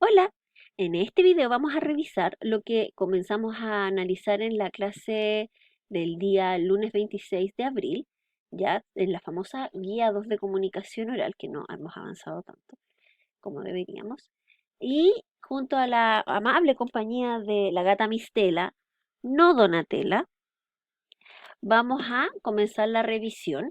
Hola, en este video vamos a revisar lo que comenzamos a analizar en la clase del día lunes 26 de abril, ya en la famosa guía 2 de comunicación oral, que no hemos avanzado tanto como deberíamos, y junto a la amable compañía de la gata Mistela, no Donatella, vamos a comenzar la revisión.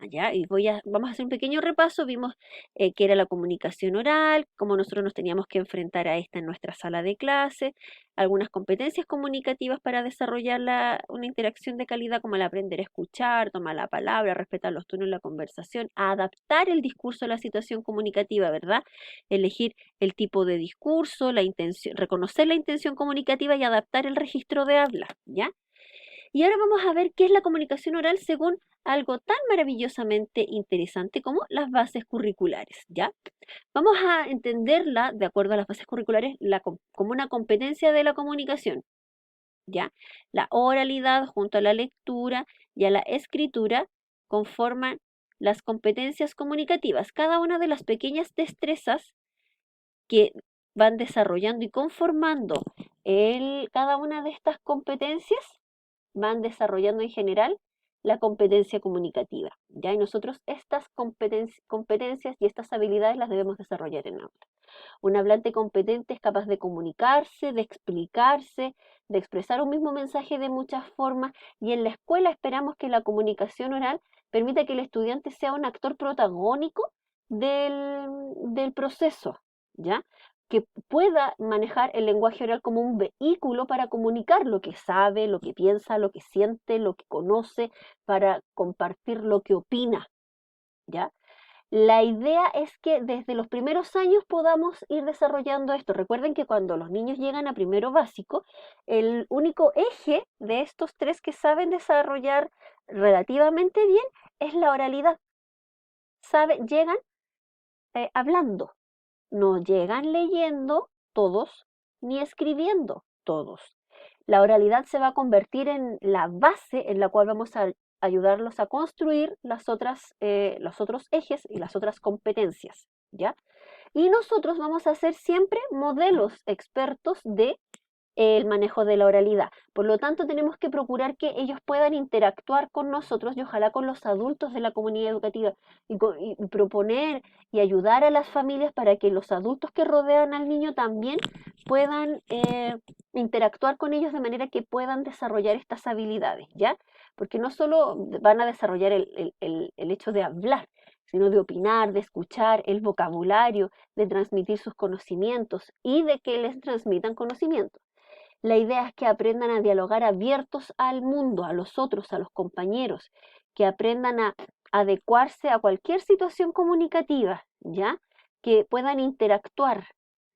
Allá, y vamos a hacer un pequeño repaso. Vimos qué era la comunicación oral, cómo nosotros nos teníamos que enfrentar a esta en nuestra sala de clase, algunas competencias comunicativas para desarrollar una interacción de calidad, como el aprender a escuchar, tomar la palabra, respetar los turnos en la conversación, adaptar el discurso a la situación comunicativa, ¿verdad? Elegir el tipo de discurso, la intención, reconocer la intención comunicativa y adaptar el registro de habla, ¿ya? Y ahora vamos a ver qué es la comunicación oral según algo tan maravillosamente interesante como las bases curriculares, ¿ya? Vamos a entenderla, de acuerdo a las bases curriculares, como una competencia de la comunicación, ¿ya? La oralidad junto a la lectura y a la escritura conforman las competencias comunicativas. Cada una de las pequeñas destrezas que van desarrollando y conformando cada una de estas competencias van desarrollando en general la competencia comunicativa, ¿ya? Y nosotros estas competencias y estas habilidades las debemos desarrollar en aula. Un hablante competente es capaz de comunicarse, de explicarse, de expresar un mismo mensaje de muchas formas, y en la escuela esperamos que la comunicación oral permita que el estudiante sea un actor protagónico del proceso, ¿ya? Que pueda manejar el lenguaje oral como un vehículo para comunicar lo que sabe, lo que piensa, lo que siente, lo que conoce, para compartir lo que opina, ¿ya? La idea es que desde los primeros años podamos ir desarrollando esto. Recuerden que cuando los niños llegan a primero básico, el único eje de estos tres que saben desarrollar relativamente bien es la oralidad. Llegan hablando, no llegan leyendo todos ni escribiendo todos. La oralidad se va a convertir en la base en la cual vamos a ayudarlos a construir los otros ejes y las otras competencias, ¿ya? Y nosotros vamos a ser siempre modelos expertos de el manejo de la oralidad. Por lo tanto, tenemos que procurar que ellos puedan interactuar con nosotros y ojalá con los adultos de la comunidad educativa y proponer y ayudar a las familias para que los adultos que rodean al niño también puedan interactuar con ellos de manera que puedan desarrollar estas habilidades, ¿ya? Porque no solo van a desarrollar el hecho de hablar, sino de opinar, de escuchar, el vocabulario, de transmitir sus conocimientos y de que les transmitan conocimientos. La idea es que aprendan a dialogar abiertos al mundo, a los otros, a los compañeros, que aprendan a adecuarse a cualquier situación comunicativa, ¿ya? Que puedan interactuar,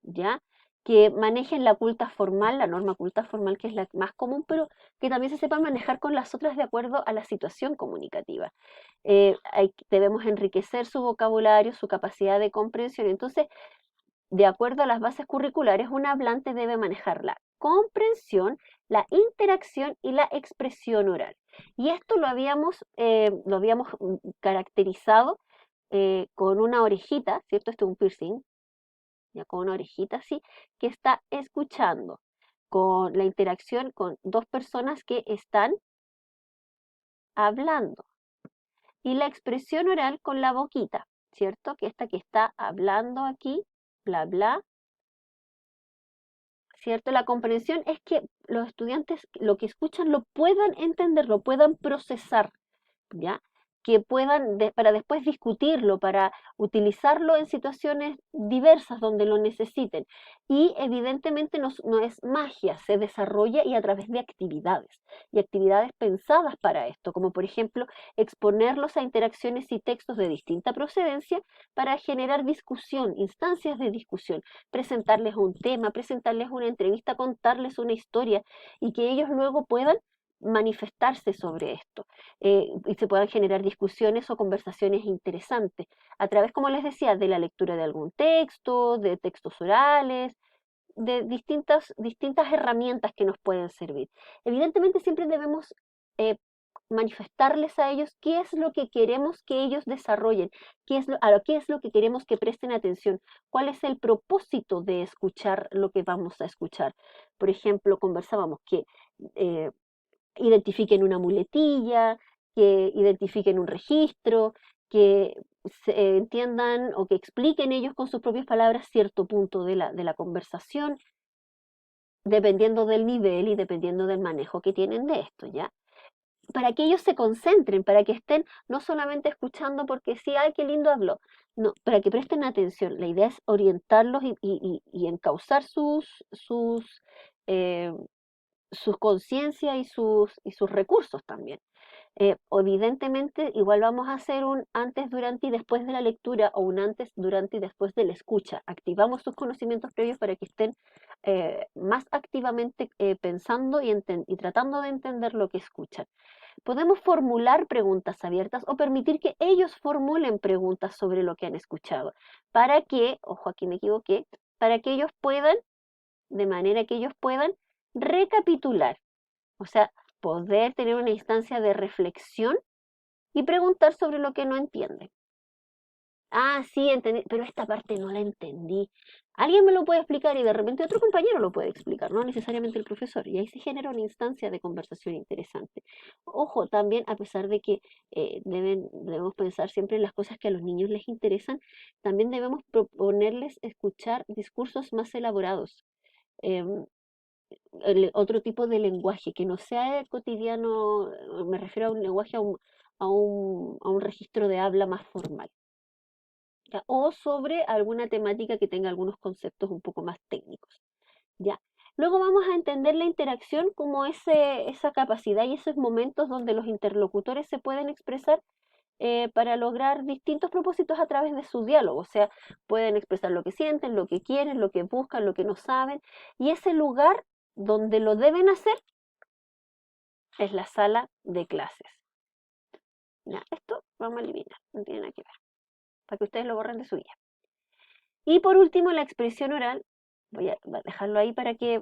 ¿ya? Que manejen la culta formal, la norma culta formal, que es la más común, pero que también se sepan manejar con las otras de acuerdo a la situación comunicativa. Debemos enriquecer su vocabulario, su capacidad de comprensión. Entonces, de acuerdo a las bases curriculares, un hablante debe manejar la comprensión, la interacción y la expresión oral. Y esto lo habíamos caracterizado con una orejita, ¿cierto? Este es un piercing, ya con una orejita así, que está escuchando, con la interacción con dos personas que están hablando. Y la expresión oral con la boquita, ¿cierto? Que esta que está hablando aquí, bla, bla, ¿cierto? La comprensión es que los estudiantes lo que escuchan lo puedan entender, lo puedan procesar, ¿ya? Que puedan, para después discutirlo, para utilizarlo en situaciones diversas donde lo necesiten. Y evidentemente no es magia, se desarrolla y a través de actividades, y actividades pensadas para esto, como por ejemplo exponerlos a interacciones y textos de distinta procedencia para generar discusión, instancias de discusión, presentarles un tema, presentarles una entrevista, contarles una historia y que ellos luego puedan manifestarse sobre esto y se puedan generar discusiones o conversaciones interesantes a través, como les decía, de la lectura de algún texto, de textos orales, de distintas herramientas que nos pueden servir. Evidentemente siempre debemos manifestarles a ellos qué es lo que queremos que ellos desarrollen, qué es lo que queremos que presten atención, cuál es el propósito de escuchar lo que vamos a escuchar. Por ejemplo, conversábamos que eh, identifiquen una muletilla, que identifiquen un registro, que entiendan o que expliquen ellos con sus propias palabras cierto punto de la conversación, dependiendo del nivel y dependiendo del manejo que tienen de esto, ¿ya? Para que ellos se concentren, para que estén no solamente escuchando porque sí, ay, qué lindo habló, no, para que presten atención. La idea es orientarlos y encauzar eh, sus conciencias y sus recursos también. Evidentemente, igual vamos a hacer un antes, durante y después de la lectura o un antes, durante y después de la escucha. Activamos sus conocimientos previos para que estén más activamente pensando y tratando de entender lo que escuchan. Podemos formular preguntas abiertas o permitir que ellos formulen preguntas sobre lo que han escuchado, para que, ojo, aquí me equivoqué, para que ellos puedan, de manera que ellos puedan recapitular, o sea, poder tener una instancia de reflexión y preguntar sobre lo que no entienden. Ah, sí, entendí, pero esta parte no la entendí. Alguien me lo puede explicar y de repente otro compañero lo puede explicar, no necesariamente el profesor. Y ahí se genera una instancia de conversación interesante. Ojo, también, a pesar de que debemos pensar siempre en las cosas que a los niños les interesan, también debemos proponerles escuchar discursos más elaborados. Em, Otro tipo de lenguaje que no sea el cotidiano, me refiero a un lenguaje, a un registro de habla más formal. ¿Ya? O sobre alguna temática que tenga algunos conceptos un poco más técnicos. ¿Ya? Luego vamos a entender la interacción como esa capacidad y esos momentos donde los interlocutores se pueden expresar para lograr distintos propósitos a través de su diálogo. O sea, pueden expresar lo que sienten, lo que quieren, lo que buscan, lo que no saben. Y ese lugar donde lo deben hacer es la sala de clases. Ya, esto vamos a eliminar, no tiene nada que ver, para que ustedes lo borren de su guía. Y por último, la expresión oral, voy a dejarlo ahí para que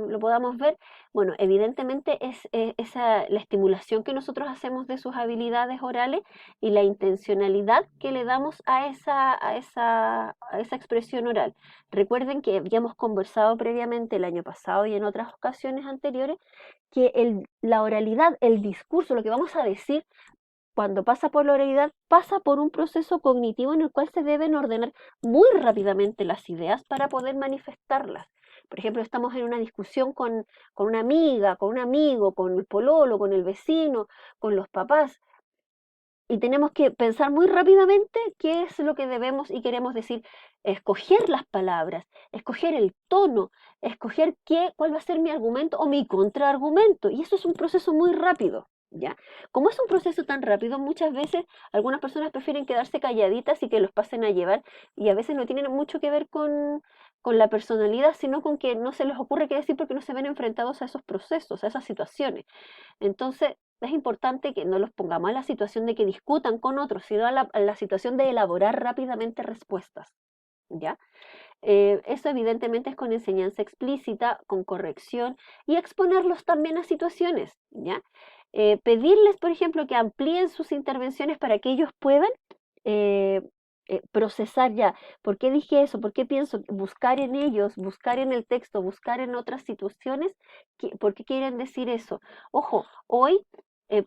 lo podamos ver. Bueno, evidentemente es la estimulación que nosotros hacemos de sus habilidades orales y la intencionalidad que le damos a esa expresión oral. Recuerden que habíamos conversado previamente el año pasado y en otras ocasiones anteriores que la oralidad, el discurso, lo que vamos a decir, cuando pasa por la oralidad, pasa por un proceso cognitivo en el cual se deben ordenar muy rápidamente las ideas para poder manifestarlas. Por ejemplo, estamos en una discusión con una amiga, con un amigo, con el pololo, con el vecino, con los papás, y tenemos que pensar muy rápidamente qué es lo que debemos y queremos decir, escoger las palabras, escoger el tono, escoger cuál va a ser mi argumento o mi contraargumento. Y eso es un proceso muy rápido, ¿ya? Como es un proceso tan rápido, muchas veces algunas personas prefieren quedarse calladitas y que los pasen a llevar, y a veces no tienen mucho que ver con la personalidad, sino con que no se les ocurre qué decir porque no se ven enfrentados a esos procesos, a esas situaciones. Entonces, es importante que no los pongamos a la situación de que discutan con otros, sino a la situación de elaborar rápidamente respuestas, ¿ya? Eso evidentemente es con enseñanza explícita, con corrección y exponerlos también a situaciones, ¿ya? Pedirles, por ejemplo, que amplíen sus intervenciones para que ellos puedan eh, procesar ya, ¿por qué dije eso? ¿Por qué pienso? Buscar en ellos, buscar en el texto, buscar en otras situaciones, ¿por qué quieren decir eso? Ojo, hoy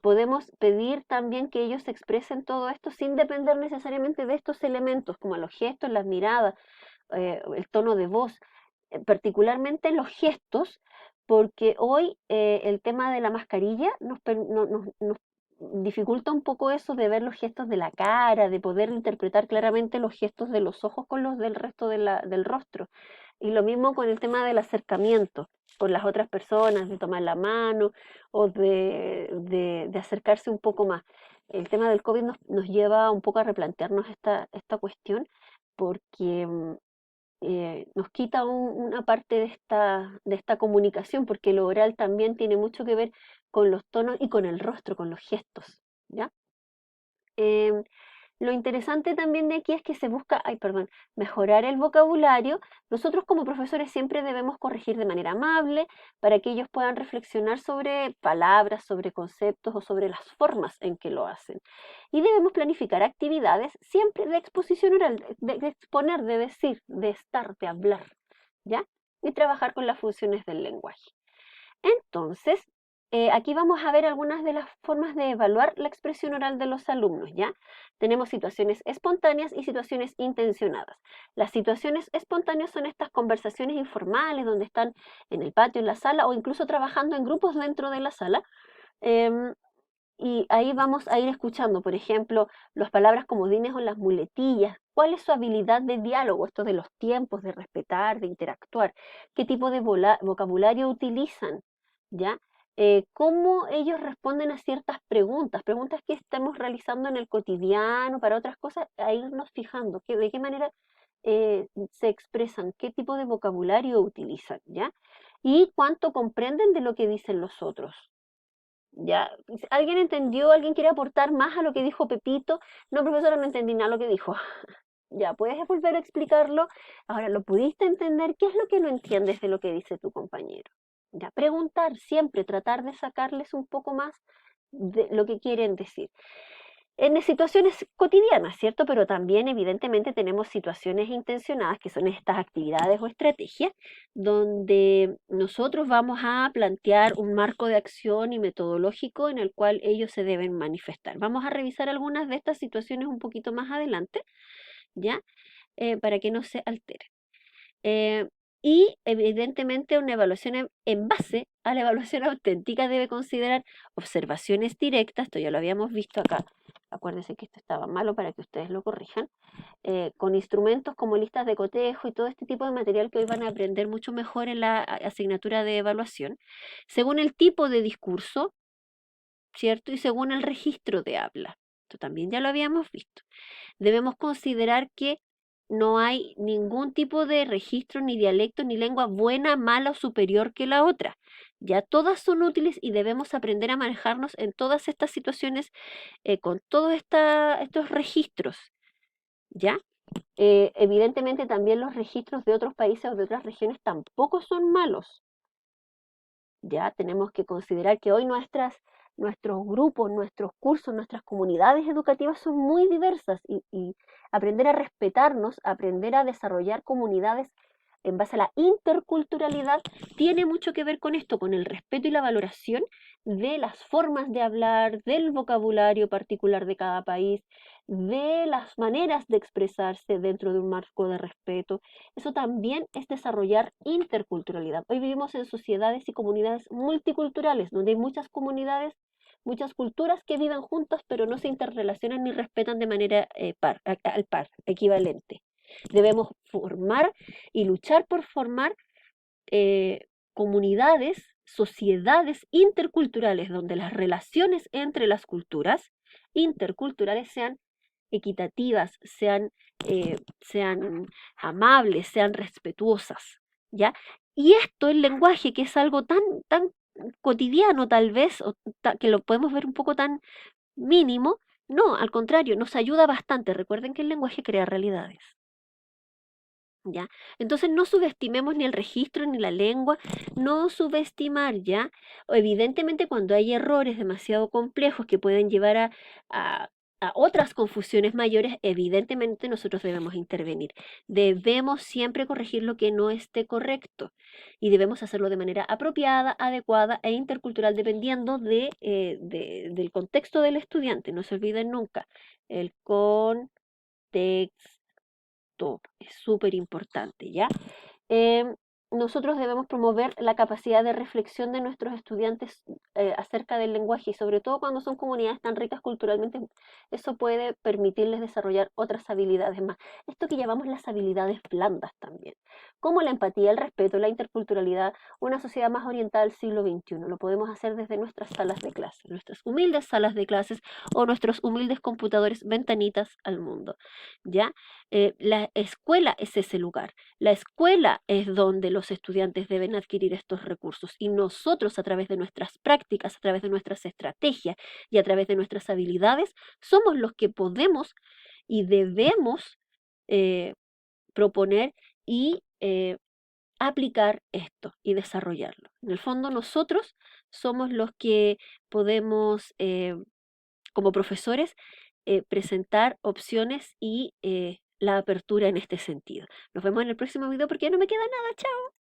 podemos pedir también que ellos expresen todo esto sin depender necesariamente de estos elementos, como los gestos, las miradas, el tono de voz, particularmente los gestos, porque hoy el tema de la mascarilla nos dificulta un poco eso de ver los gestos de la cara, de poder interpretar claramente los gestos de los ojos con los del resto del rostro. Y lo mismo con el tema del acercamiento con las otras personas, de tomar la mano o de acercarse un poco más. El tema del COVID nos lleva un poco a replantearnos esta cuestión porque nos quita una parte de esta comunicación, porque lo oral también tiene mucho que ver con los tonos y con el rostro, con los gestos, ¿ya? Em, Lo interesante también de aquí es que se busca, mejorar el vocabulario. Nosotros como profesores siempre debemos corregir de manera amable para que ellos puedan reflexionar sobre palabras, sobre conceptos o sobre las formas en que lo hacen. Y debemos planificar actividades siempre de exposición oral, de exponer, de decir, de estar, de hablar, ¿ya? Y trabajar con las funciones del lenguaje. Entonces, aquí vamos a ver algunas de las formas de evaluar la expresión oral de los alumnos, ¿ya? Tenemos situaciones espontáneas y situaciones intencionadas. Las situaciones espontáneas son estas conversaciones informales donde están en el patio, en la sala o incluso trabajando en grupos dentro de la sala. em, y ahí vamos a ir escuchando, por ejemplo, las palabras comodines o las muletillas. ¿Cuál es su habilidad de diálogo? Esto de los tiempos, de respetar, de interactuar. ¿Qué tipo de vocabulario utilizan? ¿Ya? ¿Cómo ellos responden a ciertas preguntas? Preguntas que estamos realizando en el cotidiano, para otras cosas, a irnos fijando. De qué manera se expresan? ¿Qué tipo de vocabulario utilizan? ¿Ya? Y cuánto comprenden de lo que dicen los otros. ¿Ya? ¿Alguien entendió? ¿Alguien quiere aportar más a lo que dijo Pepito? No, profesora, no entendí nada lo que dijo. Ya, ¿puedes volver a explicarlo? Ahora, ¿lo pudiste entender? ¿Qué es lo que no entiendes de lo que dice tu compañero? Ya, preguntar siempre, tratar de sacarles un poco más de lo que quieren decir en situaciones cotidianas, ¿cierto? Pero también evidentemente tenemos situaciones intencionadas, que son estas actividades o estrategias, donde nosotros vamos a plantear un marco de acción y metodológico en el cual ellos se deben manifestar. Vamos a revisar algunas de estas situaciones un poquito más adelante, ¿ya? Para que no se altere. Eh, y evidentemente una evaluación en base a la evaluación auténtica debe considerar observaciones directas, esto ya lo habíamos visto acá, acuérdense que esto estaba malo para que ustedes lo corrijan, con instrumentos como listas de cotejo y todo este tipo de material que hoy van a aprender mucho mejor en la asignatura de evaluación, según el tipo de discurso, ¿cierto? Y según el registro de habla. Esto también ya lo habíamos visto. Debemos considerar que no hay ningún tipo de registro, ni dialecto, ni lengua buena, mala o superior que la otra. Ya todas son útiles y debemos aprender a manejarnos en todas estas situaciones con todos estos registros. ¿Ya? Evidentemente también los registros de otros países o de otras regiones tampoco son malos. Ya tenemos que considerar que hoy nuestros grupos, nuestros cursos, nuestras comunidades educativas son muy diversas y aprender a respetarnos, aprender a desarrollar comunidades en base a la interculturalidad, tiene mucho que ver con esto, con el respeto y la valoración de las formas de hablar, del vocabulario particular de cada país, de las maneras de expresarse dentro de un marco de respeto. Eso también es desarrollar interculturalidad. Hoy vivimos en sociedades y comunidades multiculturales, donde hay muchas comunidades, muchas culturas que viven juntas, pero no se interrelacionan ni respetan de manera al par, equivalente. Debemos formar y luchar por formar comunidades, sociedades interculturales, donde las relaciones entre las culturas interculturales sean equitativas, sean amables, sean respetuosas, ¿ya? Y esto, el lenguaje, que es algo tan cotidiano tal vez, que lo podemos ver un poco tan mínimo, no, al contrario, nos ayuda bastante. Recuerden que el lenguaje crea realidades. ¿Ya? Entonces no subestimemos ni el registro ni la lengua, no subestimar, ¿ya? Evidentemente cuando hay errores demasiado complejos que pueden llevar a, a otras confusiones mayores, evidentemente nosotros debemos intervenir. Debemos siempre corregir lo que no esté correcto y debemos hacerlo de manera apropiada, adecuada e intercultural dependiendo del contexto del estudiante. No se olviden nunca, el contexto es súper importante, ¿ya? Em, Nosotros debemos promover la capacidad de reflexión de nuestros estudiantes acerca del lenguaje y sobre todo cuando son comunidades tan ricas culturalmente, eso puede permitirles desarrollar otras habilidades más. Esto que llamamos las habilidades blandas también, como la empatía, el respeto, la interculturalidad, una sociedad más orientada al siglo XXI. Lo podemos hacer desde nuestras salas de clases, nuestras humildes salas de clases o nuestros humildes computadores ventanitas al mundo, ¿ya? La escuela es ese lugar. La escuela es donde los estudiantes deben adquirir estos recursos y nosotros a través de nuestras prácticas, a través de nuestras estrategias y a través de nuestras habilidades, somos los que podemos y debemos eh, proponer y aplicar esto y desarrollarlo. En el fondo nosotros somos los que podemos, como profesores, presentar opciones y la apertura en este sentido. Nos vemos en el próximo video porque ya no me queda nada. Chao.